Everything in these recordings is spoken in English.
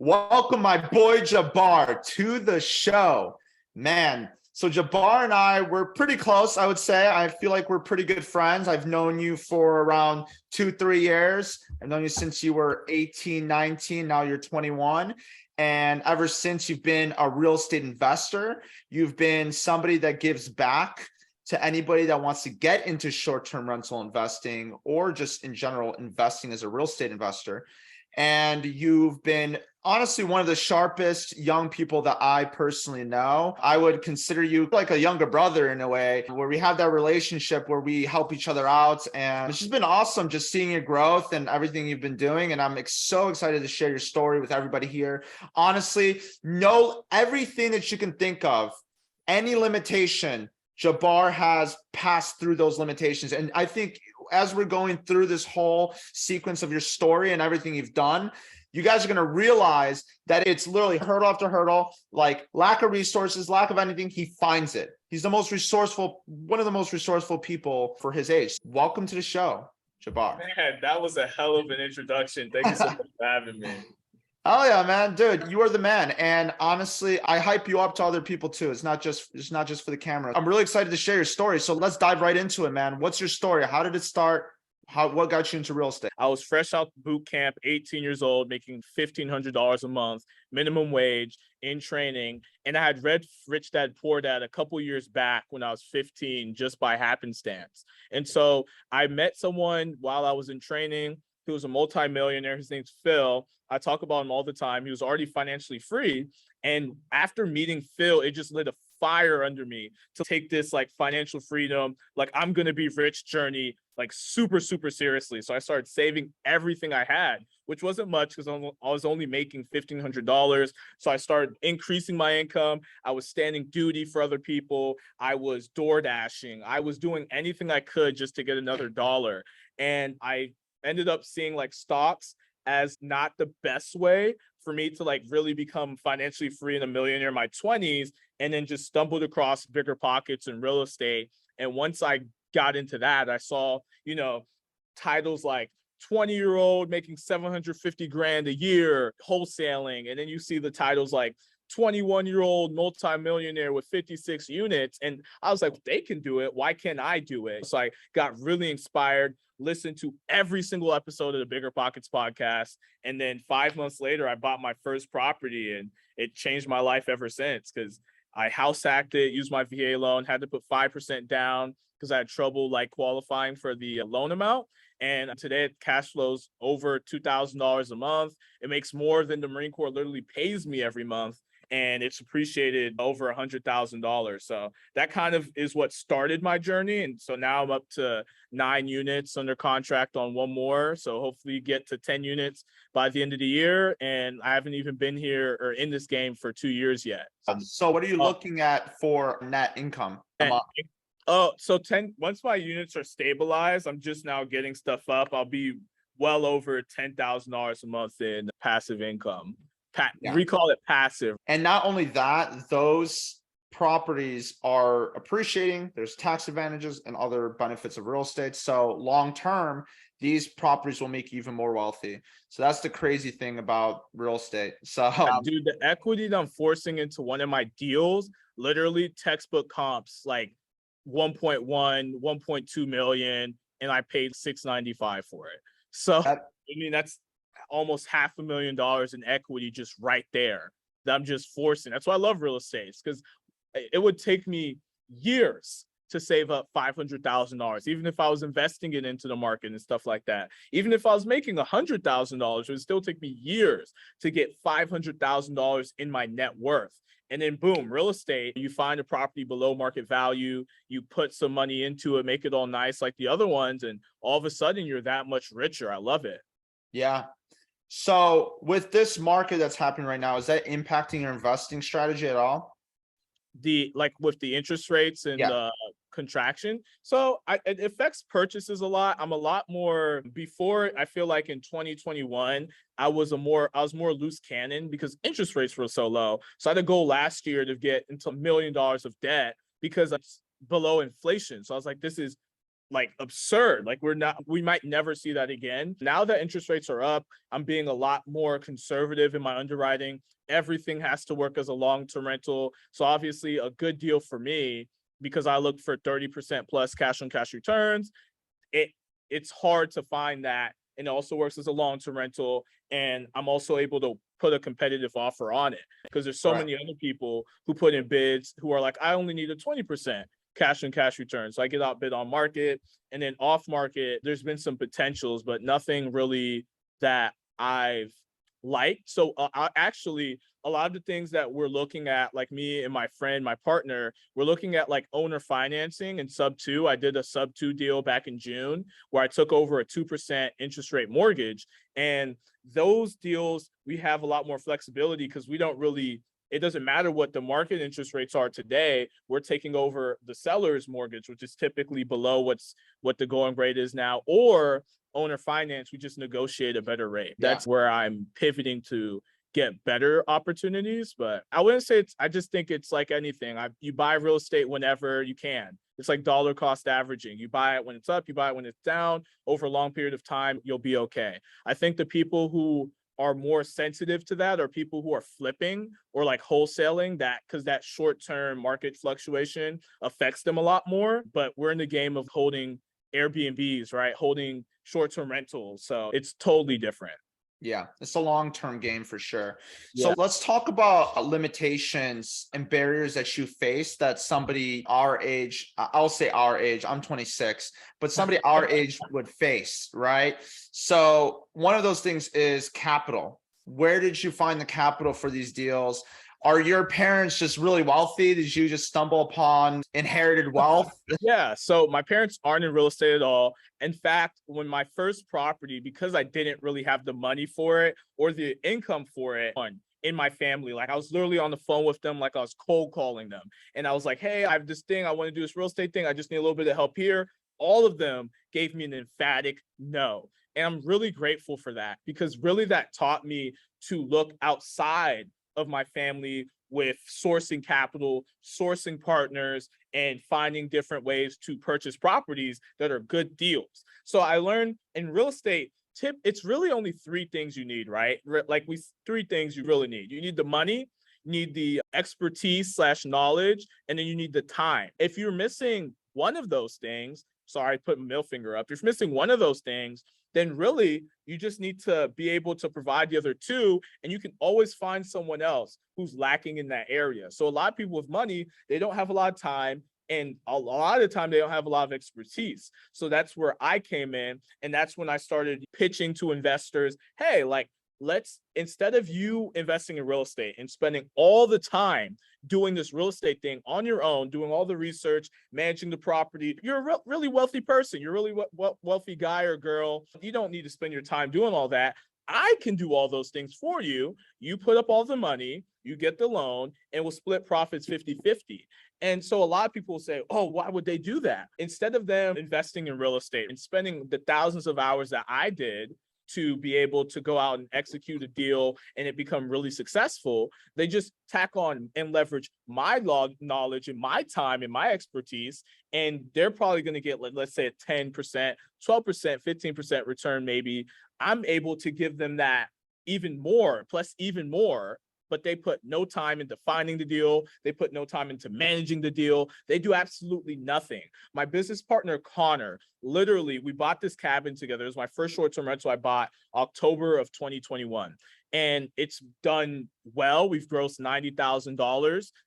Welcome, my boy Jabbar, to the show. Man, so Jabbar and I, we're pretty close, I would say. I feel like we're pretty good friends. I've known you for around 2, 3 years. I've known you since you were 18, 19. Now you're 21. And ever since you've been a real estate investor, you've been somebody that gives back to anybody that wants to get into short-term rental investing or just in general investing as a real estate investor. And you've been honestly one of the sharpest young people that I personally know. I would consider you like a younger brother in a way, where we have that relationship where we help each other out. And it's just been awesome just seeing your growth and everything you've been doing. And I'm so excited to share your story with everybody here. Honestly, know everything that you can think of, any limitation, Jabbar has passed through those limitations. And I think as we're going through this whole sequence of your story and everything you've done, you guys are going to realize that it's literally hurdle after hurdle, like lack of resources, lack of anything. He finds it. He's the most resourceful, one of the most resourceful people for his age. Welcome to the show, Jabbar. Man, that was a hell of an introduction. Thank you so much for having me. Oh yeah, man, dude, you are the man. And honestly, I hype you up to other people too. It's not just for the camera. I'm really excited to share your story. So let's dive right into it, man. What's your story? How did it start? What got you into real estate? I was fresh out boot camp, 18 years old, making $1,500 a month, minimum wage, in training. And I had read Rich Dad Poor Dad a couple years back when I was 15, just by happenstance. And so I met someone while I was in training. He was a multimillionaire. His name's Phil. I talk about him all the time. He was already financially free. And after meeting Phil, it just lit a fire under me to take this like financial freedom, like I'm going to be rich journey, like super, super seriously. So I started saving everything I had, which wasn't much because I was only making $1,500. So I started increasing my income. I was standing duty for other people. I was door dashing. I was doing anything I could just to get another dollar. And I ended up seeing like stocks as not the best way for me to like really become financially free and a millionaire in my 20s, and then just stumbled across Bigger Pockets and real estate. And once I got into that, I saw, titles like 20-year-old making 750 grand a year wholesaling. And then you see the titles like 21-year-old multimillionaire with 56 units. And I was like, they can do it. Why can't I do it? So I got really inspired, listened to every single episode of the Bigger Pockets podcast. And then 5 months later, I bought my first property, and it changed my life ever since, because I house hacked it, used my VA loan, had to put 5% down because I had trouble like qualifying for the loan amount. And today it cash flows over $2,000 a month. It makes more than the Marine Corps literally pays me every month. And it's appreciated over $100,000. So that kind of is what started my journey. And so now I'm up to 9 units under contract on one more. So hopefully get to 10 units by the end of the year. And I haven't even been here or in this game for 2 years yet. So what are you looking at for net income? So 10, once my units are stabilized, I'm just now getting stuff up. I'll be well over $10,000 a month in passive income. We call it passive. And not only that, those properties are appreciating. There's tax advantages and other benefits of real estate. So long term, these properties will make you even more wealthy. So that's the crazy thing about real estate. So dude, the equity that I'm forcing into one of my deals, literally textbook comps, like 1.1, 1.2 million, and I paid $695 for it. So that's almost $500,000 in equity just right there that I'm just forcing. That's why I love real estate, because it would take me years to save up $500,000, even if I was investing it into the market and stuff like that. Even if I was making $100,000, it would still take me years to get $500,000 in my net worth. And then boom, real estate, you find a property below market value, you put some money into it, make it all nice like the other ones, and all of a sudden you're that much richer. I love it. Yeah. So with this market that's happening right now, is that impacting your investing strategy at all? With the interest rates and the contraction. So it affects purchases a lot. I'm a lot more, before, I feel like in 2021, I was more loose cannon because interest rates were so low. So I had a goal last year to get into $1 million of debt because it's below inflation. So I was like, this is like absurd. Like we might never see that again. Now that interest rates are up, I'm being a lot more conservative in my underwriting. Everything has to work as a long-term rental. So obviously a good deal for me, because I look for 30% plus cash on cash returns. It's hard to find that. And it also works as a long-term rental. And I'm also able to put a competitive offer on it, because there's so many other people who put in bids who are like, I only need a 20% cash on cash return. So I get outbid on market, and then off market, there's been some potentials, but nothing really that I've liked. So actually, a lot of the things that we're looking at, like me and my friend, my partner, we're looking at like owner financing and sub two. I did a sub two deal back in June where I took over a 2% interest rate mortgage. And those deals, we have a lot more flexibility because we don't really, it doesn't matter what the market interest rates are today. We're taking over the seller's mortgage, which is typically below what the going rate is now, or owner finance, we just negotiate a better rate. That's where I'm pivoting to get better opportunities. But I wouldn't say I just think it's like anything. You buy real estate whenever you can. It's like dollar cost averaging. You buy it when it's up, you buy it when it's down. Over a long period of time, you'll be okay. I think the people who are more sensitive to that are people who are flipping or like wholesaling, that because that short-term market fluctuation affects them a lot more. But we're in the game of holding Airbnbs, right? Holding short-term rentals. So it's totally different. Yeah, it's a long-term game for sure. So let's talk about limitations and barriers that you face that somebody our age, I'll say our age, I'm 26, but somebody our age would face, right? So one of those things is capital. Where did you find the capital for these deals? Are your parents just really wealthy? Did you just stumble upon inherited wealth? Yeah, so my parents aren't in real estate at all. In fact, when my first property, because I didn't really have the money for it or the income for it in my family, like I was literally on the phone with them, like I was cold calling them. And I was like, hey, I have this thing, I want to do this real estate thing. I just need a little bit of help here. All of them gave me an emphatic no. And I'm really grateful for that, because really that taught me to look outside of my family with sourcing capital, sourcing partners, and finding different ways to purchase properties that are good deals. So I learned in real estate, it's really only three things you need, right? Like three things you really need. You need the money, you need the expertise / knowledge, and then you need the time. If you're missing one of those things, sorry, I put my middle finger up. If you're missing one of those things, then really you just need to be able to provide the other two, and you can always find someone else who's lacking in that area. So a lot of people with money, they don't have a lot of time, and a lot of the time they don't have a lot of expertise. So that's where I came in, and that's when I started pitching to investors, hey, like, instead of you investing in real estate and spending all the time doing this real estate thing on your own, doing all the research, managing the property, you're a really wealthy person. You're a really wealthy guy or girl. You don't need to spend your time doing all that. I can do all those things for you. You put up all the money, you get the loan, and we'll split profits 50-50. And so a lot of people say, oh, why would they do that? Instead of them investing in real estate and spending the thousands of hours that I did to be able to go out and execute a deal and it become really successful, they just tack on and leverage my knowledge and my time and my expertise. And they're probably going to get, let's say, a 10%, 12%, 15% return maybe. I'm able to give them that even more, plus even more, but they put no time into finding the deal. They put no time into managing the deal. They do absolutely nothing. My business partner, Connor, literally, we bought this cabin together. It was my first short-term rental I bought October of 2021. And it's done well. We've grossed $90,000,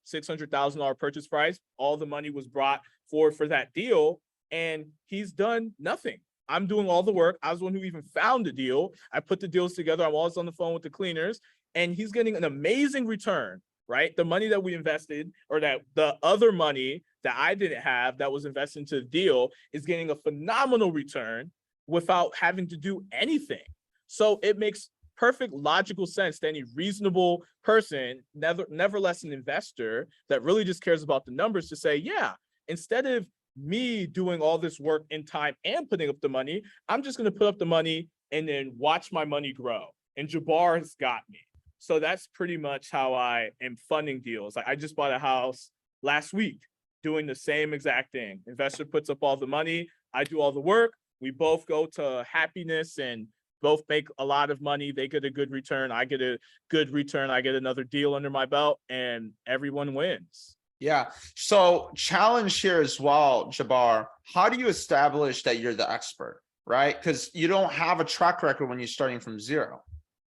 $600,000 purchase price. All the money was brought forward for that deal, and he's done nothing. I'm doing all the work. I was the one who even found the deal. I put the deals together. I'm always on the phone with the cleaners, and he's getting an amazing return, right? The money that we invested, or that the other money that I didn't have that was invested into the deal, is getting a phenomenal return without having to do anything. So it makes perfect logical sense to any reasonable person, nevertheless an investor that really just cares about the numbers, to say, yeah, instead of me doing all this work in time and putting up the money, I'm just going to put up the money and then watch my money grow. And Jabbar has got me. So that's pretty much how I am funding deals. I just bought a house last week doing the same exact thing. Investor puts up all the money. I do all the work. We both go to happiness and both make a lot of money. They get a good return. I get a good return. I get another deal under my belt, and everyone wins. Yeah. So challenge here as well, Jabbar. How do you establish that you're the expert, right? Because you don't have a track record when you're starting from zero.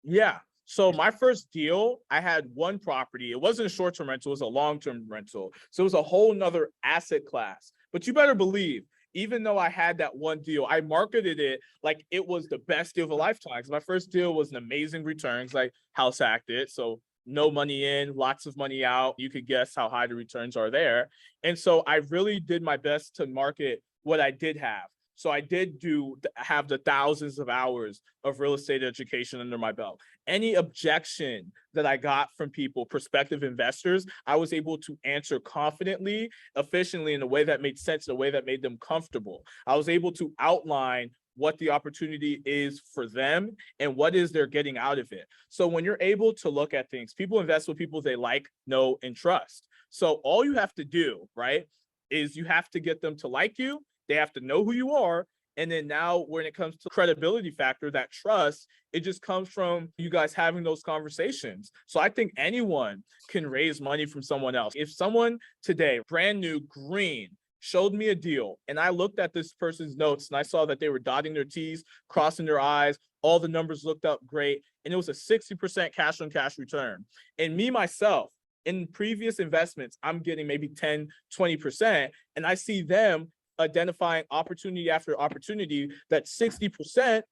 Yeah. So my first deal, I had one property. It wasn't a short-term rental, it was a long-term rental. So it was a whole nother asset class. But you better believe, even though I had that one deal, I marketed it like it was the best deal of a lifetime. Because my first deal was an amazing return, because I house acted. So no money in, lots of money out. You could guess how high the returns are there. And so I really did my best to market what I did have. So I did have the thousands of hours of real estate education under my belt. Any objection that I got from people, prospective investors, I was able to answer confidently, efficiently, in a way that made sense, in a way that made them comfortable. I was able to outline what the opportunity is for them and what is they're getting out of it. So when you're able to look at things, people invest with people they like, know, and trust. So all you have to do, right, is you have to get them to like you. They have to know who you are. And then now when it comes to credibility factor, that trust, it just comes from you guys having those conversations. So I think anyone can raise money from someone else. If someone today, brand new, green, showed me a deal and I looked at this person's notes and I saw that they were dotting their T's, crossing their I's, all the numbers looked up great, and it was a 60% cash on cash return. And me, myself, in previous investments, I'm getting maybe 10, 20%, and I see them identifying opportunity after opportunity that 60%,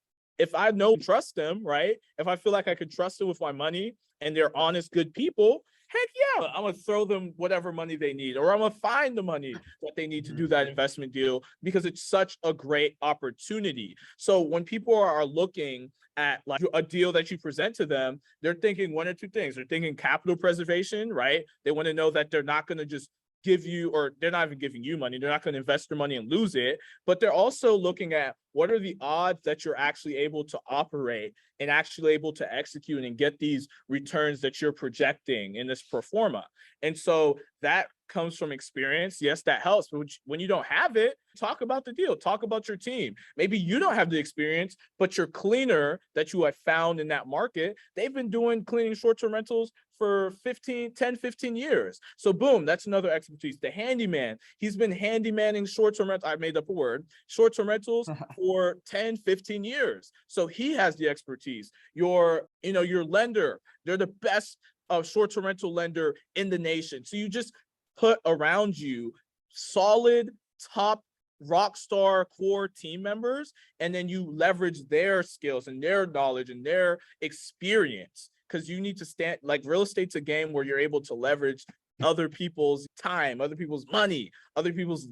if I know and trust them, right? If I feel like I could trust them with my money and they're honest, good people, heck yeah, I'm gonna throw them whatever money they need, or I'm gonna find the money that they need to do that investment deal, because it's such a great opportunity. So when people are looking at like a deal that you present to them, they're thinking one or two things. They're thinking capital preservation, right? They want to know that they're not going to just give you, or they're not even giving you money. They're not going to invest their money and lose it, but they're also looking at what are the odds that you're actually able to operate and actually able to execute and get these returns that you're projecting in this pro forma. And so that comes from experience. Yes, that helps. But when you don't have it, talk about the deal, talk about your team. Maybe you don't have the experience, but your cleaner that you have found in that market, they've been doing cleaning short-term rentals for 10, 15 years. So boom, that's another expertise. The handyman, he's been handymanning short-term rentals, I made up a word, short-term rentals for 10, 15 years. So he has the expertise. Your lender, they're the best short-term rental lender in the nation. So you just put around you solid, top, rock star core team members, and then you leverage their skills and their knowledge and their experience, because you need to stand, like, real estate's a game where you're able to leverage other people's time, other people's money, other people's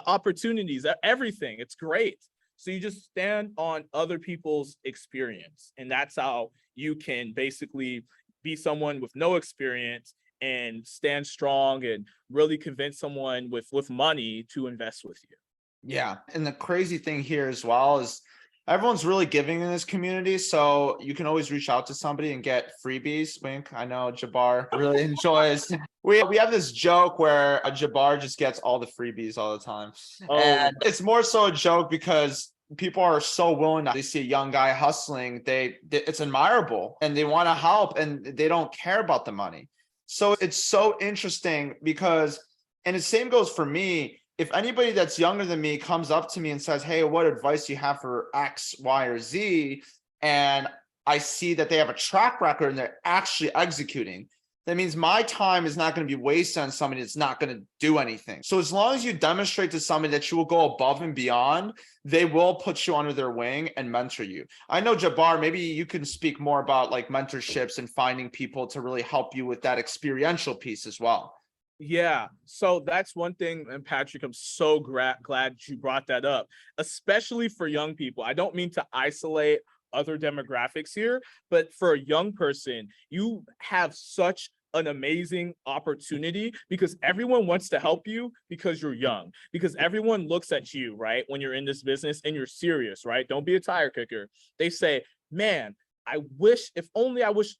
opportunities, everything. It's great. So you just stand on other people's experience, and that's how you can basically be someone with no experience and stand strong and really convince someone with money to invest with you. Yeah. And the crazy thing here as well is everyone's really giving in this community. So you can always reach out to somebody and get freebies. Wink. I know Jabbar really enjoys. We have this joke where Jabbar just gets all the freebies all the time. Oh. And it's more so a joke because people are so willing to, they see a young guy hustling. It's admirable and they want to help and they don't care about the money. So it's so interesting because, and the same goes for me. If anybody that's younger than me comes up to me and says, hey, what advice do you have for X, Y, or Z? And I see that they have a track record and they're actually executing, that means my time is not going to be wasted on somebody that's not going to do anything. So as long as you demonstrate to somebody that you will go above and beyond, they will put you under their wing and mentor you. I know, Jabbar, maybe you can speak more about like mentorships and finding people to really help you with that experiential piece as well. Yeah, so that's one thing, and Patryk, I'm so glad you brought that up, especially for young people. I don't mean to isolate other demographics here, but for a young person, you have such an amazing opportunity because everyone wants to help you because you're young, because everyone looks at you, right, when you're in this business and you're serious, right? Don't be a tire kicker. They say, man, I wish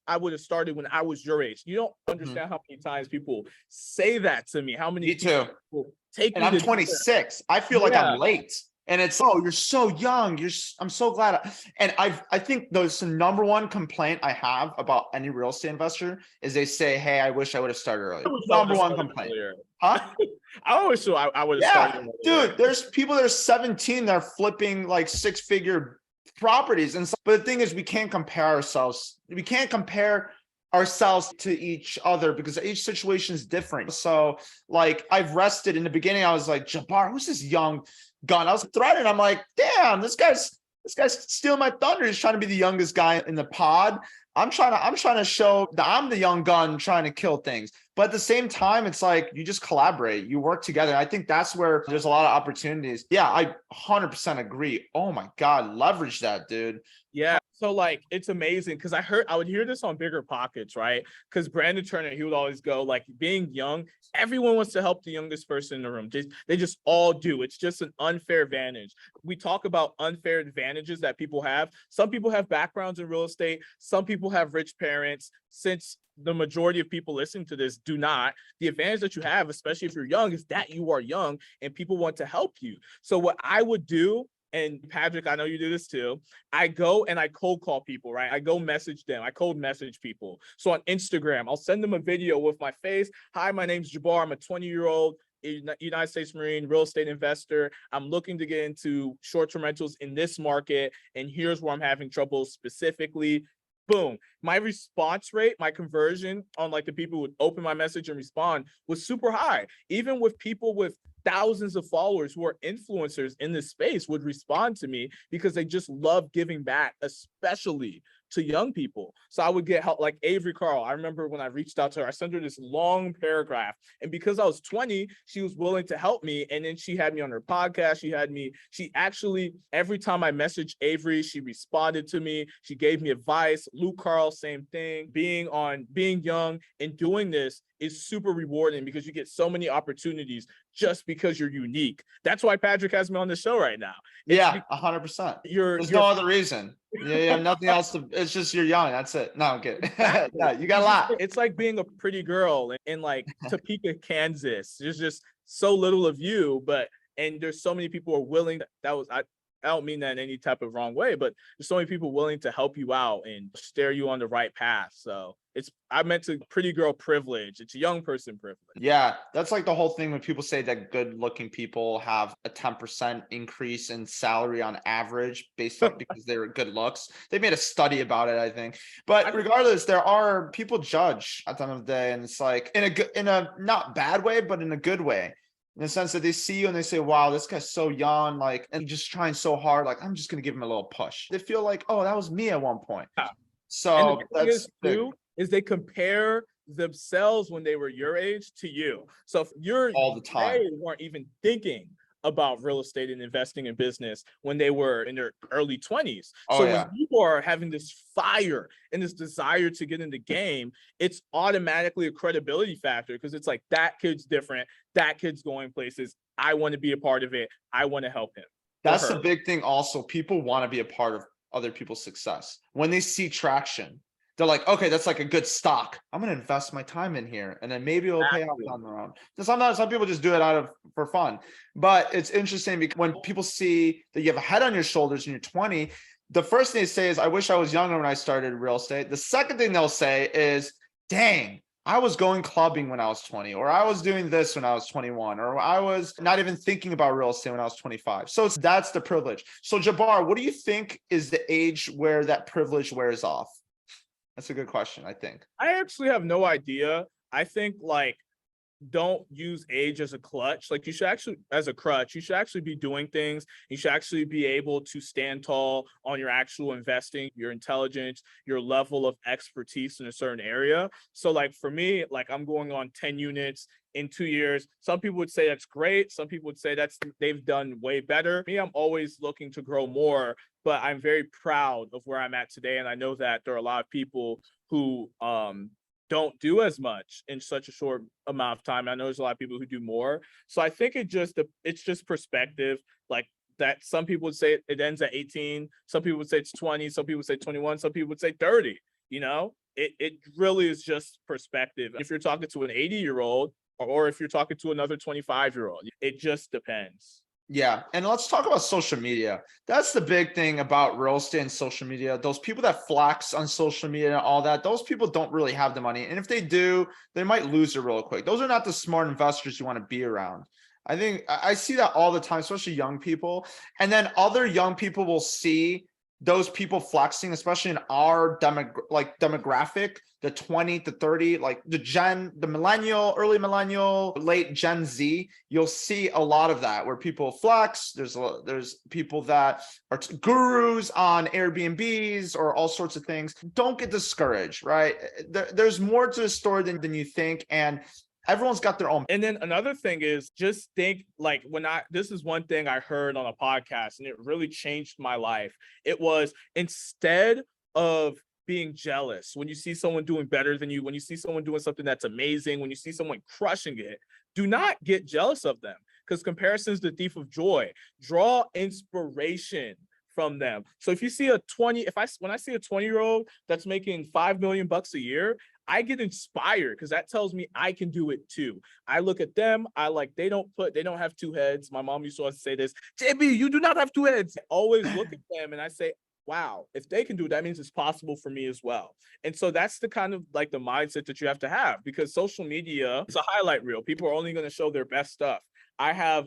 I would have started when I was your age. You don't understand how many times people say that to me. How many Me too. people take and me I'm to 26. I feel like I'm late. And it's, oh, you're so young. I'm so glad. And I think the number one complaint I have about any real estate investor is they say, hey, I wish I would have started earlier. Number one complaint. Huh? I always thought I would have started Yeah, dude, there's people that are 17 that are flipping like 6-figure properties. And so, but the thing is, we can't compare ourselves. We can't compare ourselves to each other because each situation is different. So like I've rested in the beginning. I was like, Jabbar, who's this young gun? I was threatened. I'm like, damn, this guy's stealing my thunder. He's trying to be the youngest guy in the pod. I'm trying to show that I'm the young gun trying to kill things. But at the same time, it's like you just collaborate, you work together. I think that's where there's a lot of opportunities. Yeah, I 100% agree. Oh my God, leverage that, dude. Yeah. So like it's amazing because I would hear this on Bigger Pockets, right? Because Brandon Turner, he would always go like, being young, everyone wants to help the youngest person in the room. They just all do. It's just an unfair advantage. We talk about unfair advantages that people have. Some people have backgrounds in real estate. Some people have rich parents. Since the majority of people listening to this do not, the advantage that you have, especially if you're young, is that you are young and people want to help you. So what I would do, and Patryk, I know you do this too, I go and I cold call people, right? I go message them. I cold message people. So on Instagram, I'll send them a video with my face. Hi, my name's Jabbar. I'm a 20-year-old United States Marine real estate investor. I'm looking to get into short-term rentals in this market. And here's where I'm having trouble specifically. Boom. My response rate, my conversion on like the people who would open my message and respond was super high. Even with people with thousands of followers who are influencers in this space would respond to me because they just love giving back, especially to young people. So I would get help. Like Avery Carl, I remember when I reached out to her, I sent her this long paragraph, and because I was 20, she was willing to help me. And then she had me on her podcast. She actually, every time I messaged Avery, she responded to me. She gave me advice. Luke Carl, same thing. Being young and doing this is super rewarding because you get so many opportunities just because you're unique. That's why Patryk has me on the show right now. Yeah, 100%. There's no other reason. Yeah, you have nothing else to. It's just you're young. That's it. No, I'm kidding. No, you got a lot. It's like being a pretty girl in like Topeka, Kansas. There's just so little of you, and there's so many people who are willing. I don't mean that in any type of wrong way, but there's so many people willing to help you out and steer you on the right path. So I meant to pretty girl privilege. It's a young person privilege. Yeah, that's like the whole thing when people say that good looking people have a 10% increase in salary on average based on because they're good looks. They made a study about it, I think. But regardless, there are people judge at the end of the day, and it's like in a not bad way, but in a good way. In the sense that they see you and they say, wow, this guy's so young, like, and just trying so hard, like, I'm just going to give him a little push. They feel like, oh, that was me at one point. Yeah. So that's is they compare themselves when they were your age to you. So if you're all the time, they weren't even thinking about real estate and investing in business when they were in their early 20s. So when people are having this fire and this desire to get in the game, it's automatically a credibility factor because it's like, that kid's different. That kid's going places. I want to be a part of it. I want to help him. That's the big thing. Also, people want to be a part of other people's success. When they see traction, they're like, okay, that's like a good stock. I'm going to invest my time in here and then maybe it'll pay off down the road. Sometimes some people just do it for fun. But it's interesting because when people see that you have a head on your shoulders and you're 20, the first thing they say is, I wish I was younger when I started real estate. The second thing they'll say is, dang, I was going clubbing when I was 20, or I was doing this when I was 21, or I was not even thinking about real estate when I was 25. So that's the privilege. So Jabbar, what do you think is the age where that privilege wears off? That's a good question, I think. I actually have no idea. I think like, don't use age as a clutch. Like you should actually, as a crutch, you should actually be doing things. You should actually be able to stand tall on your actual investing, your intelligence, your level of expertise in a certain area. So like for me, like I'm going on 10 units in 2 years. Some people would say that's great. Some people would say they've done way better. Me, I'm always looking to grow more, but I'm very proud of where I'm at today. And I know that there are a lot of people who don't do as much in such a short amount of time. I know there's a lot of people who do more. So I think it's just perspective. Like that some people would say it ends at 18. Some people would say it's 20. Some people would say 21. Some people would say 30. You know, it really is just perspective. If you're talking to an 80-year-old or if you're talking to another 25-year-old, it just depends. Yeah. And let's talk about social media. That's the big thing about real estate and social media. Those people that flex on social media and all that, those people don't really have the money. And if they do, they might lose it real quick. Those are not the smart investors you want to be around. I think I see that all the time, especially young people. And then other young people will see those people flexing, especially in our demographic, the 20 to 30, like the millennial, early millennial, late Gen Z. You'll see a lot of that where people flex. There's people that are gurus on Airbnbs or all sorts of things. Don't get discouraged, right? There's more to the story than you think, and everyone's got their own. And then another thing is just think like this is one thing I heard on a podcast and it really changed my life. It was instead of being jealous when you see someone doing better than you, when you see someone doing something that's amazing, when you see someone crushing it, do not get jealous of them because comparison is the thief of joy. Draw inspiration from them. So if you see when I see a 20-year-old that's making $5 million a year, I get inspired because that tells me I can do it too. I look at them, they don't have two heads. My mom used to always say this, JB, you do not have two heads. I always look at them and I say, wow, if they can do it, that means it's possible for me as well. And so that's the kind of like the mindset that you have to have because social media is a highlight reel. People are only going to show their best stuff. I have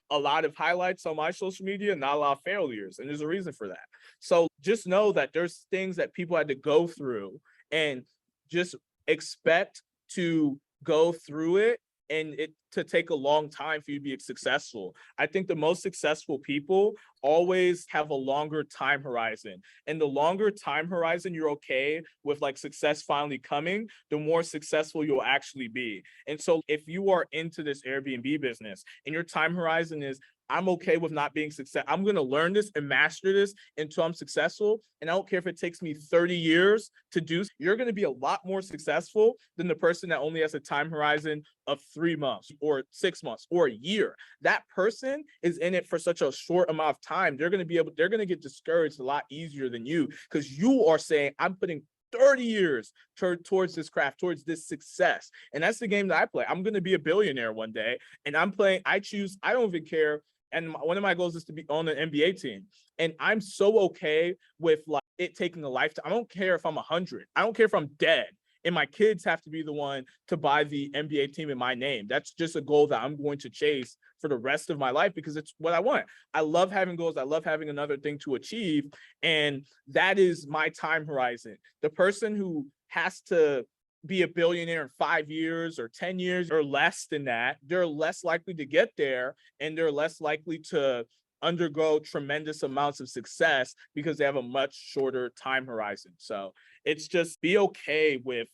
a lot of highlights on my social media, not a lot of failures. And there's a reason for that. So just know that there's things that people had to go through and just expect to go through it and it to take a long time for you to be successful. I think the most successful people always have a longer time horizon. And the longer time horizon you're okay with like success finally coming, the more successful you'll actually be. And so if you are into this Airbnb business and your time horizon is I'm okay with not being successful. I'm going to learn this and master this until I'm successful. And I don't care if it takes me 30 years to do. You're going to be a lot more successful than the person that only has a time horizon of 3 months or 6 months or a year. That person is in it for such a short amount of time. They're going to get discouraged a lot easier than you because you are saying, I'm putting 30 years towards this craft, towards this success. And that's the game that I play. I'm going to be a billionaire one day. And I don't even care. And one of my goals is to be on an NBA team. And I'm so okay with like it taking a lifetime. I don't care if I'm 100. I don't care if I'm dead. And my kids have to be the one to buy the NBA team in my name. That's just a goal that I'm going to chase for the rest of my life because it's what I want. I love having goals. I love having another thing to achieve. And that is my time horizon. The person who has to be a billionaire in 5 years or 10 years or less than that, they're less likely to get there and they're less likely to undergo tremendous amounts of success because they have a much shorter time horizon. So it's just be okay with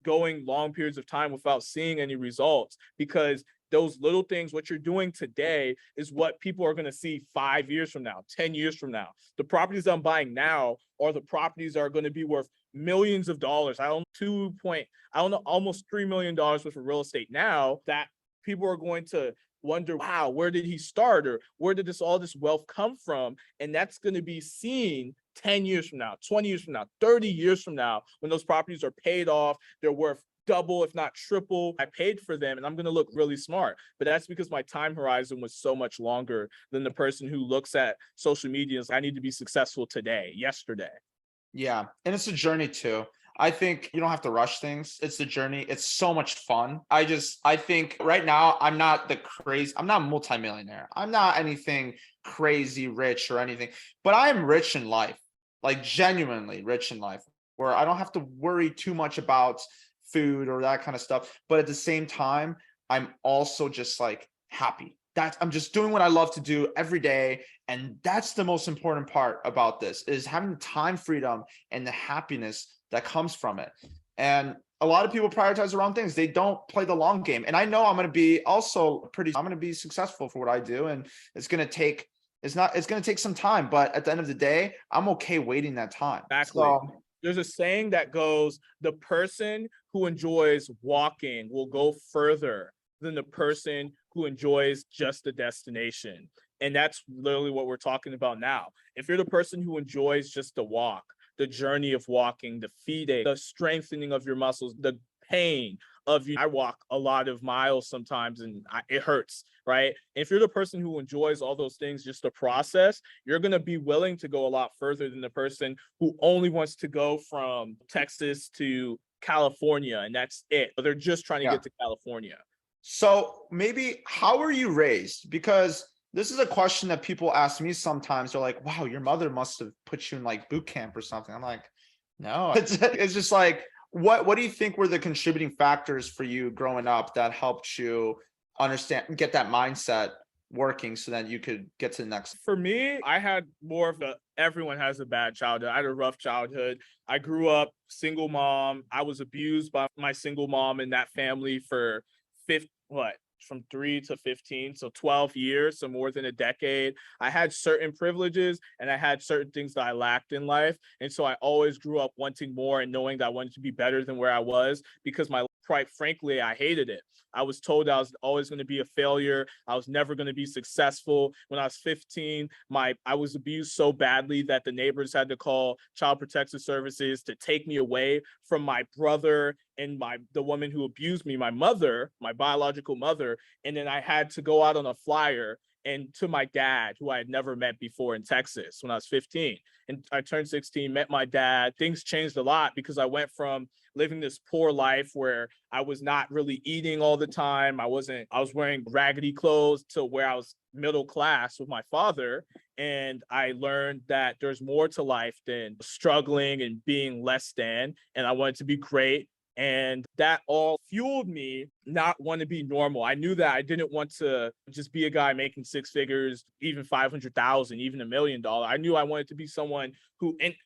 going long periods of time without seeing any results because those little things, what you're doing today is what people are going to see 5 years from now, 10 years from now. The properties I'm buying now are the properties that are going to be worth millions of dollars. Almost $3 million worth of real estate now that people are going to wonder, wow, where did he start? Or where did all this wealth come from? And that's going to be seen 10 years from now, 20 years from now, 30 years from now, when those properties are paid off, they're worth double, if not triple. I paid for them and I'm going to look really smart. But that's because my time horizon was so much longer than the person who looks at social media as I need to be successful today, yesterday. Yeah. And it's a journey too. I think you don't have to rush things. It's the journey. It's so much fun. I think right now I'm not a multimillionaire. I'm not anything crazy rich or anything, but I am rich in life, like genuinely rich in life, where I don't have to worry too much about food or that kind of stuff. But at the same time, I'm also just like happy. I'm just doing what I love to do every day. And that's the most important part about this is having the time freedom and the happiness that comes from it. And a lot of people prioritize the wrong things. They don't play the long game. And I know I'm going to be successful for what I do. And it's going to take some time, but at the end of the day, I'm okay waiting that time. Exactly. So, there's a saying that goes, the person who enjoys walking will go further than the person who enjoys just the destination. And that's literally what we're talking about now. If you're the person who enjoys just the walk, the journey of walking, the feeding, the strengthening of your muscles, the pain of you. I walk a lot of miles sometimes and it hurts, right? And if you're the person who enjoys all those things, just the process, you're going to be willing to go a lot further than the person who only wants to go from Texas to California and that's it. But they're just trying to get to California. So maybe how were you raised? Because this is a question that people ask me sometimes. They're like, wow, your mother must have put you in like boot camp or something. I'm like, no, it's just like, what do you think were the contributing factors for you growing up that helped you understand, get that mindset working so that you could get to the next? For me, I had more of everyone has a bad childhood. I had a rough childhood. I grew up single mom. I was abused by my single mom in that family for from 3 to 15, so 12 years, so more than a decade. I had certain privileges and I had certain things that I lacked in life. And so I always grew up wanting more and knowing that I wanted to be better than where I was because quite frankly, I hated it. I was told I was always going to be a failure. I was never going to be successful. When I was 15, I was abused so badly that the neighbors had to call Child Protective Services to take me away from my brother and the woman who abused me, my mother, my biological mother. And then I had to go out on a flyer and to my dad, who I had never met before in Texas when I was 15. And I turned 16, met my dad. Things changed a lot because I went from living this poor life where I was not really eating all the time. I was wearing raggedy clothes to where I was middle class with my father. And I learned that there's more to life than struggling and being less than. And I wanted to be great. And that all fueled me not want to be normal. I knew that I didn't want to just be a guy making six figures, even 500,000, even $1 million. I knew I wanted to be someone who, and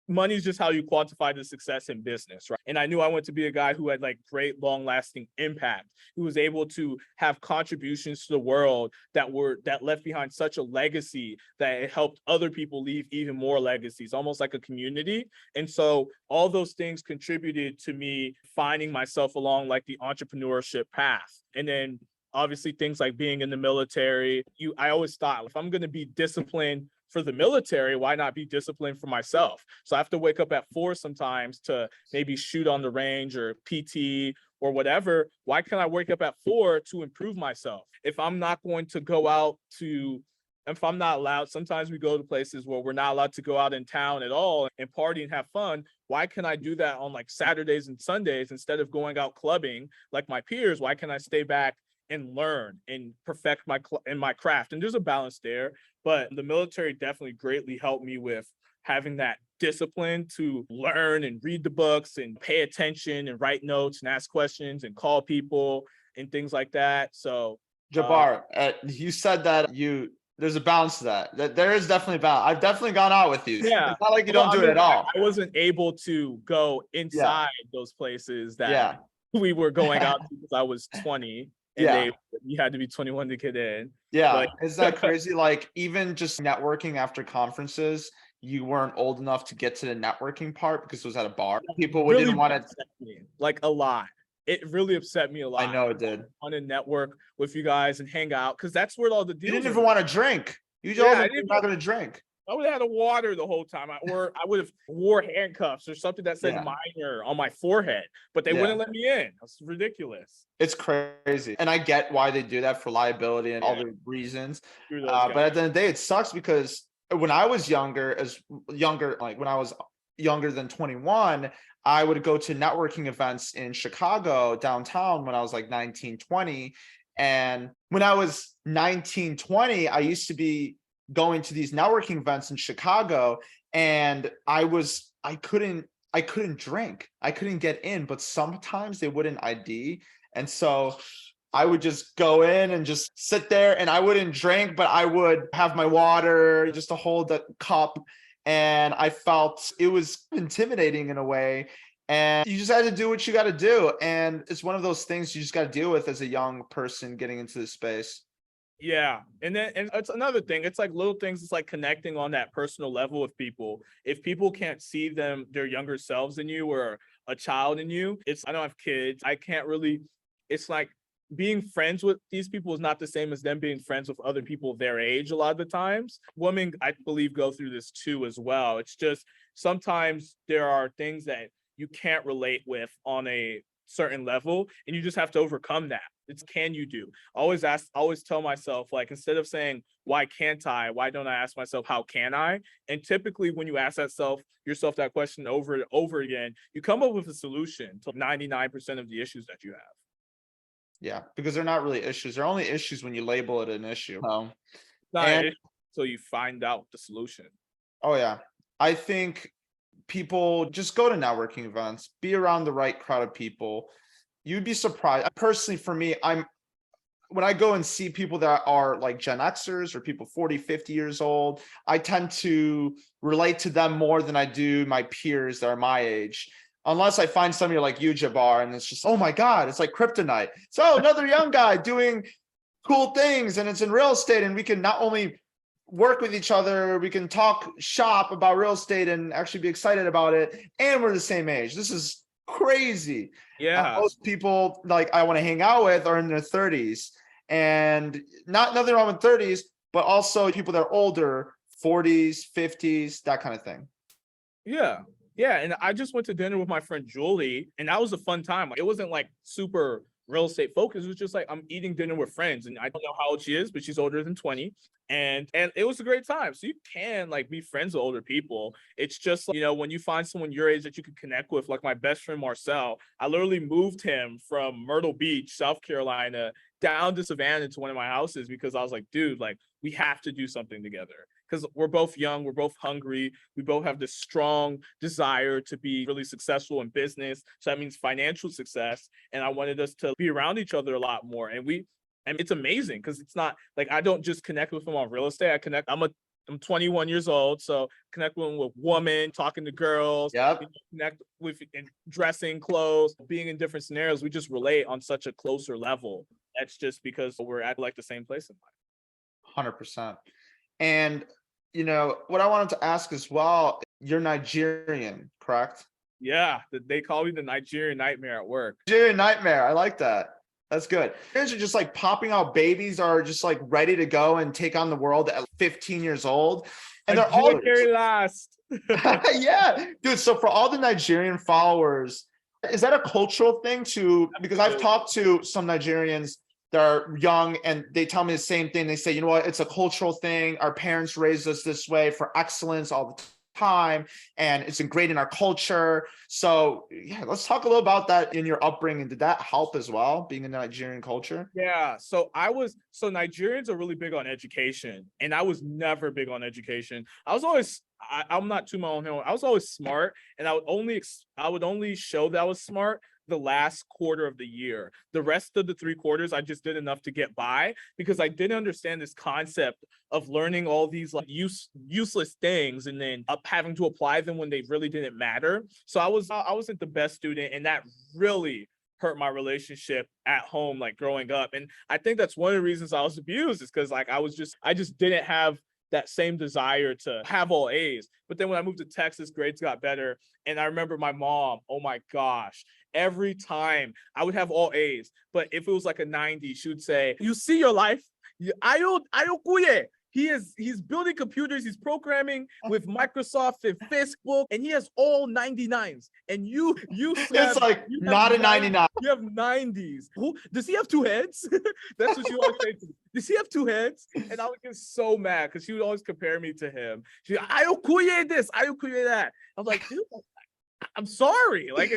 money is just how you quantify the success in business, right? And I knew I wanted to be a guy who had like great long lasting impact, who was able to have contributions to the world that left behind such a legacy that it helped other people leave even more legacies, almost like a community. And so all those things contributed to me finding myself along like the entrepreneurship path. And then obviously things like being in the military, I always thought if I'm going to be disciplined for the military, why not be disciplined for myself? So I have to wake up at 4 sometimes to maybe shoot on the range or PT or whatever. Why can't I wake up at 4 to improve myself? If I'm not going to go out if I'm not allowed, sometimes we go to places where we're not allowed to go out in town at all and party and have fun. Why can I do that on like Saturdays and Sundays instead of going out clubbing like my peers? Why can I stay back and learn and perfect my craft? And there's a balance there, but the military definitely greatly helped me with having that discipline to learn and read the books and pay attention and write notes and ask questions and call people and things like that. So Jabbar, you said that there's a balance to that there is definitely a balance. I've definitely gone out with you. Yeah, it's not like you don't do it at all. I wasn't able to go inside those places that we were going out to because I was 20 and you had to be 21 to get in. But is that crazy? Like even just networking after conferences, you weren't old enough to get to the networking part because it was at a bar. People really didn't want to, like a lot. It really upset me a lot. I know it did. I want to network with you guys and hang out because that's where all the deals. You didn't even want to drink. You told me you're not going to drink. I would have had a water the whole time. I would have wore handcuffs or something that said minor on my forehead, but they wouldn't let me in. That's ridiculous. It's crazy. And I get why they do that for liability and all the reasons. But at the end of the day, it sucks because when I was younger, like when I was younger than 21, I would go to networking events in Chicago downtown when I was like 19, 20. And when I was 19, 20, I used to be going to these networking events in Chicago and I couldn't drink. I couldn't get in, but sometimes they wouldn't ID. And so I would just go in and just sit there and I wouldn't drink, but I would have my water just to hold the cup. And I felt it was intimidating in a way. And you just had to do what you got to do. And it's one of those things you just got to deal with as a young person getting into this space. Yeah. And it's another thing. It's like little things. It's like connecting on that personal level with people. If people can't see their younger selves in you or a child in you, I don't have kids. I can't really, it's like being friends with these people is not the same as them being friends with other people their age a lot of the times. Women, I believe, go through this too as well. It's just sometimes there are things that you can't relate with on a certain level, and you just have to overcome that. It's can you do? Always tell myself, like, instead of saying, why can't I? Why don't I ask myself, how can I? And typically when you ask yourself that question over and over again, you come up with a solution to 99% of the issues that you have. Yeah, because they're not really issues. They're only issues when you label it an issue. Not And so you find out the solution. oh yeah, I think people just go to networking events, be around the right crowd of people. You'd be surprised. Personally, for me, when I go and see people that are like Gen Xers or people 40, 50 years old, I tend to relate to them more than I do my peers that are my age. Unless I find somebody like you, Jabbar, and it's just, oh my God, it's like kryptonite. So another young guy doing cool things, and it's in real estate, and we can not only work with each other, we can talk shop about real estate and actually be excited about it, and we're the same age. This is crazy. Yeah. Most people like I want to hang out with are in their 30s, and nothing wrong with 30s, but also people that are older, 40s, 50s, that kind of thing. Yeah. Yeah. And I just went to dinner with my friend Julie, and that was a fun time. It wasn't like super real estate focused. It was just like I'm eating dinner with friends, and I don't know how old she is, but she's older than 20. And it was a great time. So you can like be friends with older people. It's just like, when you find someone your age that you can connect with, like my best friend Marcel, I literally moved him from Myrtle Beach, South Carolina, down to Savannah to one of my houses because I was like, dude, like we have to do something together. Because we're both young, we're both hungry, we both have this strong desire to be really successful in business. So that means financial success. And I wanted us to be around each other a lot more. And it's amazing because it's not like I don't just connect with them on real estate. I'm 21 years old, so connect with women, talking to girls, Yep. connect with in dressing clothes, being in different scenarios. We just relate on such a closer level. That's just because we're at like the same place in life. 100%. And what I wanted to ask as well, you're Nigerian, correct? Yeah, they call me the Nigerian nightmare at work. Nigerian nightmare. I like that. That's good. Nigerians are just like popping out babies, are just like ready to go and take on the world at 15 years old. And they're all very last. yeah, dude. So for all the Nigerian followers, is that a cultural thing too? Because I've talked to some Nigerians that are young and they tell me the same thing. They say, you know what, it's a cultural thing. Our parents raised us this way for excellence all the time, and it's ingrained in our culture. So yeah, let's talk a little about that in your upbringing. Did that help as well, being in the Nigerian culture? Yeah, so Nigerians are really big on education, and I was never big on education. I'm not too my own home. I was always smart, and I would only show that I was smart the last quarter of the year. The rest of the 3 quarters, I just did enough to get by because I didn't understand this concept of learning all these like useless things and then having to apply them when they really didn't matter. So I wasn't the best student, and that really hurt my relationship at home, like growing up. And I think that's one of the reasons I was abused, is because like I just didn't have that same desire to have all A's. But then when I moved to Texas, grades got better. And I remember my mom, oh my gosh, every time I would have all A's. But if it was like a 90, she would say, you see your life? Ayo kuye. He's building computers, he's programming with Microsoft and Facebook, and he has all 99s. And you It's like not a 99. You have 90s. Does he have 2 heads? That's what she always say to me. Does he have 2 heads? And I would get so mad because she would always compare me to him. She's like, I kuye this, I kuye that. I'm like, dude, I'm sorry. Like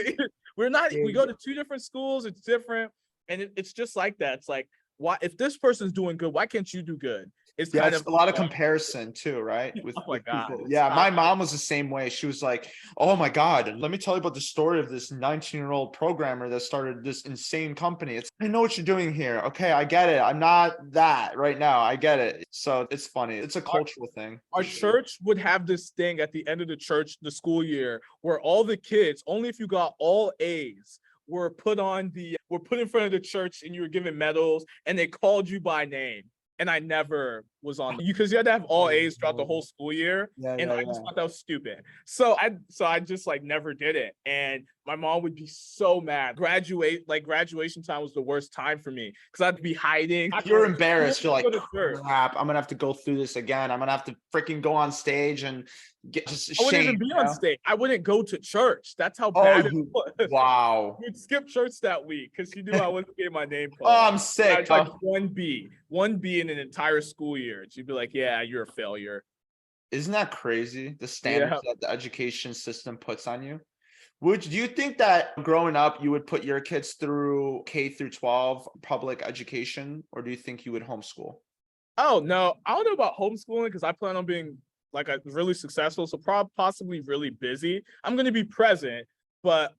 we go to 2 different schools, it's different. And it's just like that. It's like, why, if this person's doing good, why can't you do good? It's kind of a lot of comparison too, right? With people. Yeah, my mom was the same way. She was like, oh my God, let me tell you about the story of this 19-year-old programmer that started this insane company. I know what you're doing here. Okay, I get it. I'm not that right now. I get it. So it's funny. It's a cultural thing. Our church would have this thing at the end of the school year, where all the kids, only if you got all A's, were put in front of the church, and you were given medals, and they called you by name. And I never was on you because you had to have all A's throughout the whole school year. Yeah, And yeah, I yeah. just thought that was stupid. So I just like never did it. And my mom would be so mad. Graduation time was the worst time for me because I'd be hiding. You're embarrassed. You're like, Go to church. crap, I'm gonna have to go through this again. I'm gonna have to freaking go on stage and get just I wouldn't shame. even be on stage. I wouldn't go to church. That's how Oh, bad it was. wow. We'd skip church that week because she knew I wasn't getting my name Oh, called. I'm sick. I like one B in an entire school year. She'd be like, "Yeah, you're a failure." Isn't that crazy? The standards that the education system puts on you. Do you think that growing up you would put your kids through K through 12 public education, or do you think you would homeschool? Oh no, I don't know about homeschooling because I plan on being like a really successful, so possibly really busy. I'm going to be present, but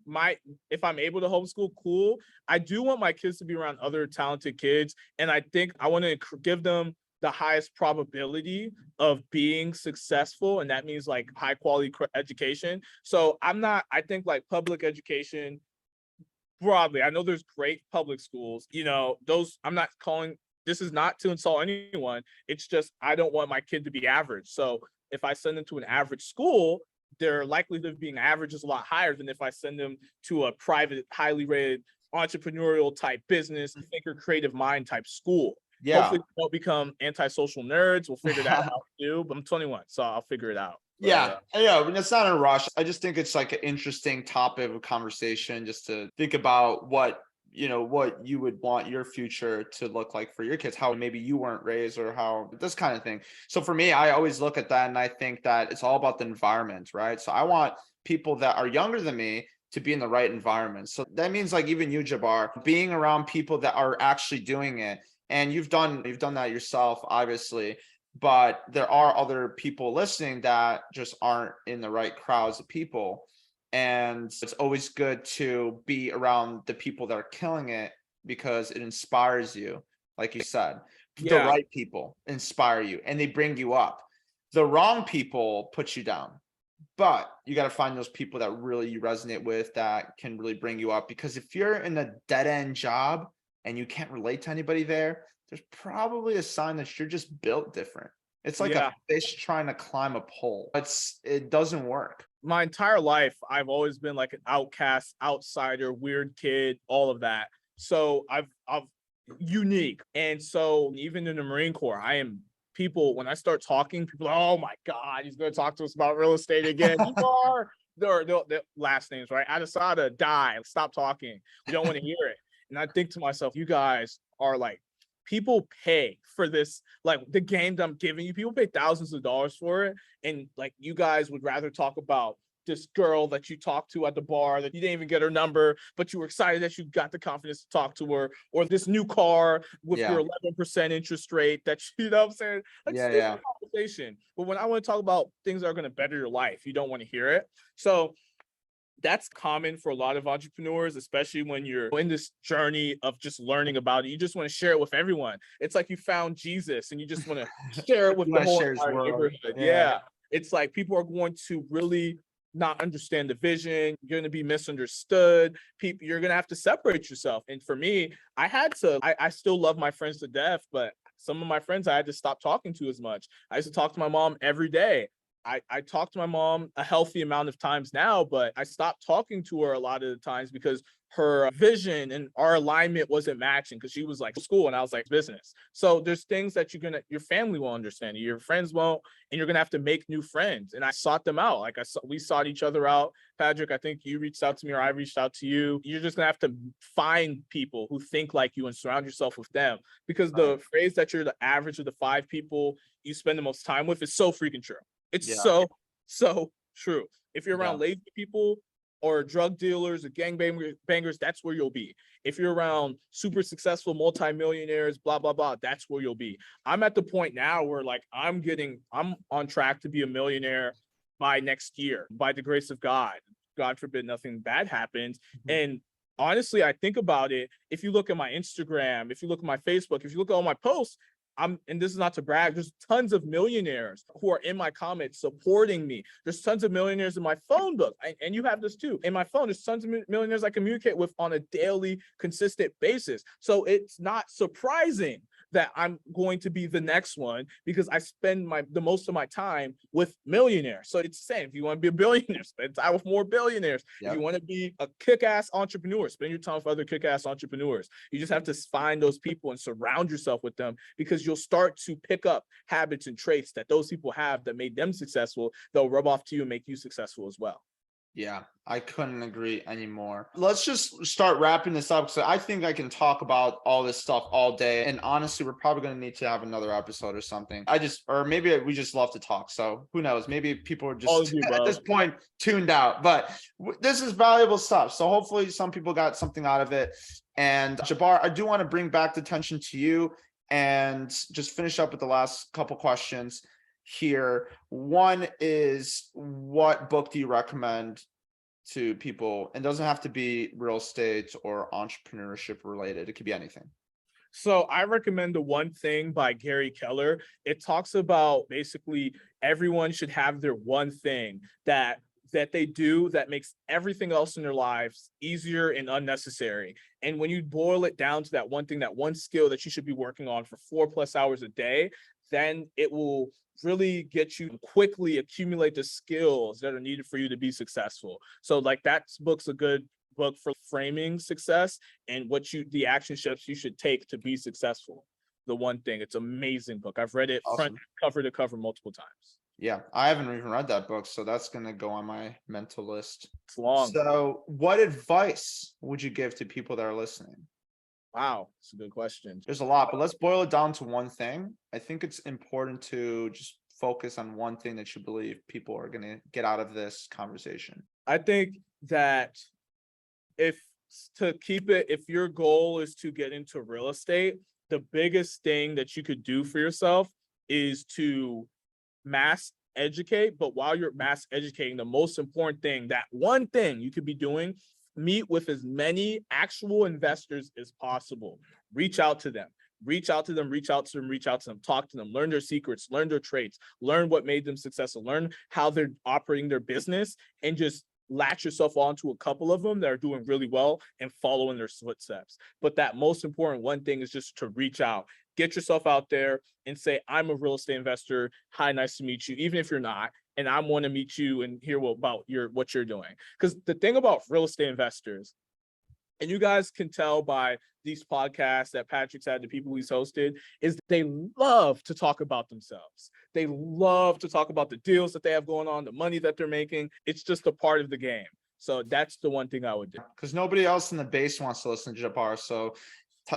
if I'm able to homeschool, cool. I do want my kids to be around other talented kids, and I think I want to give them the highest probability of being successful, and that means like high quality education. So I think like public education broadly, I know there's great public schools, this is not to insult anyone. It's just, I don't want my kid to be average. So if I send them to an average school, their likelihood of being average is a lot higher than if I send them to a private, highly rated entrepreneurial type business, thinker, creative mind type school. Yeah. Hopefully we don't become antisocial nerds. We'll figure that out too, but I'm 21, so I'll figure it out. Yeah, yeah, it's not a rush. I just think it's like an interesting topic of conversation just to think about what you would want your future to look like for your kids, how maybe you weren't raised or how this kind of thing. So for me, I always look at that and I think that it's all about the environment, right? So I want people that are younger than me to be in the right environment. So that means like even you, Jabbar, being around people that are actually doing it. And you've done that yourself, obviously, but there are other people listening that just aren't in the right crowds of people. And it's always good to be around the people that are killing it because it inspires you. Like you said, the right people inspire you and they bring you up. The wrong people put you down. But you got to find those people that really you resonate with that can really bring you up. Because if you're in a dead end job and you can't relate to anybody there, there's probably a sign that you're just built different. It's like a fish trying to climb a pole. It doesn't work. My entire life, I've always been like an outcast, outsider, weird kid, all of that. So I've unique. And so even in the Marine Corps, when I start talking, people are, oh my God, he's going to talk to us about real estate again. You are, their last names, right? Adesada, die, stop talking. We don't want to hear it. And I think to myself, you guys are like, people pay for this, like the game that I'm giving you, people pay thousands of dollars for it. And like, you guys would rather talk about this girl that you talked to at the bar that you didn't even get her number, but you were excited that you got the confidence to talk to her, or this new car with your 11% interest rate that you know what I'm saying? Like, conversation. But when I want to talk about things that are going to better your life, you don't want to hear it. So that's common for a lot of entrepreneurs, especially when you're in this journey of just learning about it. You just want to share it with everyone. It's like you found Jesus and you just want to share it with the whole entire neighborhood. Yeah. It's like people are going to really not understand the vision. You're going to be misunderstood. You're going to have to separate yourself. And for me, I still love my friends to death, but some of my friends I had to stop talking to as much. I used to talk to my mom every day. I talk to my mom a healthy amount of times now, but I stopped talking to her a lot of the times because her vision and our alignment wasn't matching because she was like school and I was like business. So there's things that your family won't understand, your friends won't, and you're going to have to make new friends. And I sought them out. We sought each other out. Patryk, I think you reached out to me or I reached out to you. You're just going to have to find people who think like you and surround yourself with them, because the phrase that you're the average of the 5 people you spend the most time with is so freaking true. It's so true. If you're around lazy people or drug dealers or gangbangers, that's where you'll be. If you're around super successful multimillionaires, blah, blah, blah, that's where you'll be. I'm at the point now where like I'm on track to be a millionaire by next year, by the grace of God. God forbid nothing bad happens. Mm-hmm. And honestly, I think about it. If you look at my Instagram, if you look at my Facebook, if you look at all my posts, and this is not to brag, there's tons of millionaires who are in my comments supporting me. There's tons of millionaires in my phone book. And you have this too. In my phone, there's tons of millionaires I communicate with on a daily, consistent basis. So it's not surprising that I'm going to be the next one because I spend the most of my time with millionaires. So it's the same. If you want to be a billionaire, spend time with more billionaires. If you want to be a kick-ass entrepreneur, spend your time with other kick-ass entrepreneurs. You just have to find those people and surround yourself with them, because you'll start to pick up habits and traits that those people have that made them successful. They'll rub off to you and make you successful as well. Yeah, I couldn't agree anymore. Let's just start wrapping this up, because I think I can talk about all this stuff all day. And honestly, we're probably going to need to have another episode or something. Or maybe we just love to talk. So who knows? Maybe people are just at this point tuned out. But this is valuable stuff. So hopefully some people got something out of it. And Jabbar, I do want to bring back the attention to you and just finish up with the last couple questions here. One is, what book do you recommend to people? And doesn't have to be real estate or entrepreneurship related. It could be anything. So I recommend The One Thing by Gary Keller. It talks about basically everyone should have their one thing that they do that makes everything else in their lives easier and unnecessary. And when you boil it down to that one thing, that one skill that you should be working on for 4+ hours a day, then it will really get you to quickly accumulate the skills that are needed for you to be successful. So like that book's a good book for framing success and the action steps you should take to be successful. The One Thing. It's an amazing book. I've read it front cover to cover multiple times. Yeah, I haven't even read that book, so that's going to go on my mental list. It's long. So what advice would you give to people that are listening? Wow, it's a good question. There's a lot, but let's boil it down to one thing. I think it's important to just focus on one thing that you believe people are going to get out of this conversation. I think that if your goal is to get into real estate, the biggest thing that you could do for yourself is to mass educate. But while you're mass educating, the most important thing, that one thing you could be doing, meet with as many actual investors as possible. Reach out to them, talk to them, learn their secrets, learn their traits, learn what made them successful, learn how they're operating their business, and just latch yourself onto a couple of them that are doing really well and follow in their footsteps. But that most important one thing is just to reach out, get yourself out there and say, I'm a real estate investor. Hi, nice to meet you. Even if you're not, and I want to meet you and hear about what you're doing. Because the thing about real estate investors, and you guys can tell by these podcasts that Patryk's had, the people he's hosted, is they love to talk about themselves. They love to talk about the deals that they have going on, the money that they're making. It's just a part of the game. So that's the one thing I would do. Because nobody else in the base wants to listen to Jabbar. So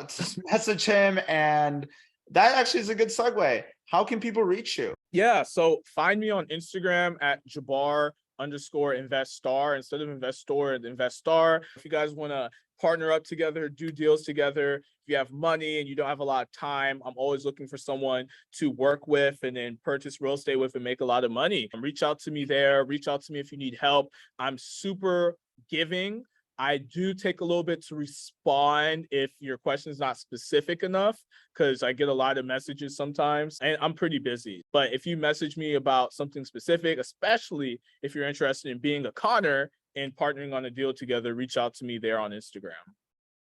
just message him. And that actually is a good segue. How can people reach you? Yeah, so find me on Instagram at Jabbar_InvestStar instead of InvestStore, InvestStar. If you guys want to partner up together, do deals together, if you have money and you don't have a lot of time, I'm always looking for someone to work with and then purchase real estate with and make a lot of money. Reach out to me there. Reach out to me if you need help. I'm super giving. I do take a little bit to respond if your question is not specific enough, because I get a lot of messages sometimes and I'm pretty busy. But if you message me about something specific, especially if you're interested in being a Connor and partnering on a deal together, reach out to me there on Instagram.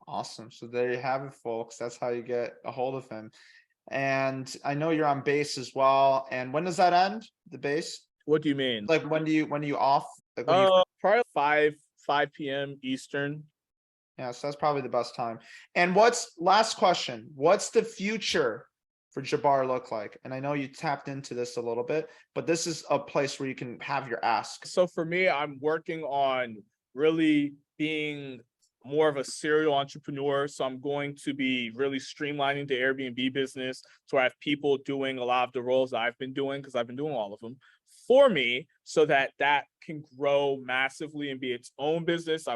Awesome. So there you have it, folks. That's how you get a hold of him. And I know you're on base as well. And when does that end, the base? What do you mean? Like when are you off? Like probably 5 p.m. Eastern. Yeah, so that's probably the best time. And last question, what's the future for Jabbar look like? And I know you tapped into this a little bit, but this is a place where you can have your ask. So for me, I'm working on really being more of a serial entrepreneur. So I'm going to be really streamlining the Airbnb business so I have people doing a lot of the roles I've been doing, because I've been doing all of them for me, so that can grow massively and be its own business.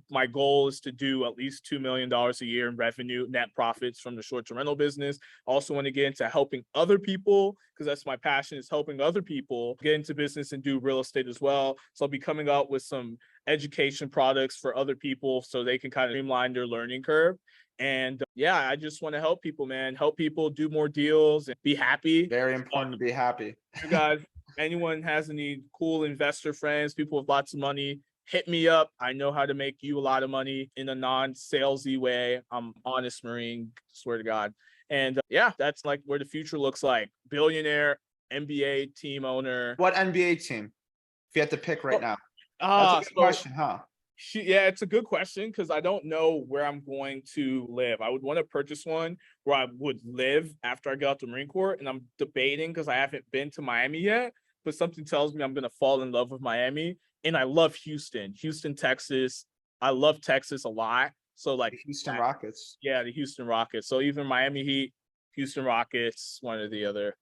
My goal is to do at least $2 million a year in revenue, net profits from the short-term rental business. I also want to get into helping other people, because that's my passion, is helping other people get into business and do real estate as well. So I'll be coming out with some education products for other people so they can kind of streamline their learning curve. And yeah, I just want to help people, man. Help people do more deals and be happy. Very important to be happy. You guys, anyone has any cool investor friends, people with lots of money, hit me up. I know how to make you a lot of money in a non-salesy way. I'm honest Marine, swear to God. And yeah, that's like where the future looks like. Billionaire, NBA team owner. What NBA team? If you had to pick right now. Ah, That's a good question, huh? Yeah, it's a good question because I don't know where I'm going to live. I would want to purchase one where I would live after I get out the Marine Corps, and I'm debating because I haven't been to Miami yet, but something tells me I'm going to fall in love with Miami. And I love Houston, Texas. I love Texas a lot. So like The Houston Rockets. yeah, the Houston Rockets. So either Miami Heat, Houston Rockets, one or the other.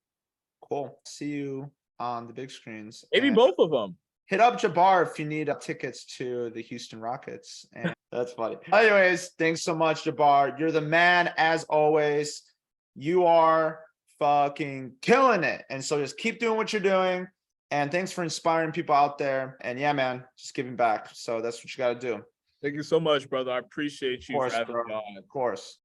Cool. See you on the big screens. Maybe And both of them. hit up Jabbar if you need tickets to the Houston Rockets. And that's funny. Anyways, thanks so much, Jabbar. You're the man as always. You are fucking killing it. And so just keep doing what you're doing. And thanks for inspiring people out there. And yeah, man, just giving back. So that's what you got to do. Thank you so much, brother. I appreciate you Of course, for having bro. me on. Of course.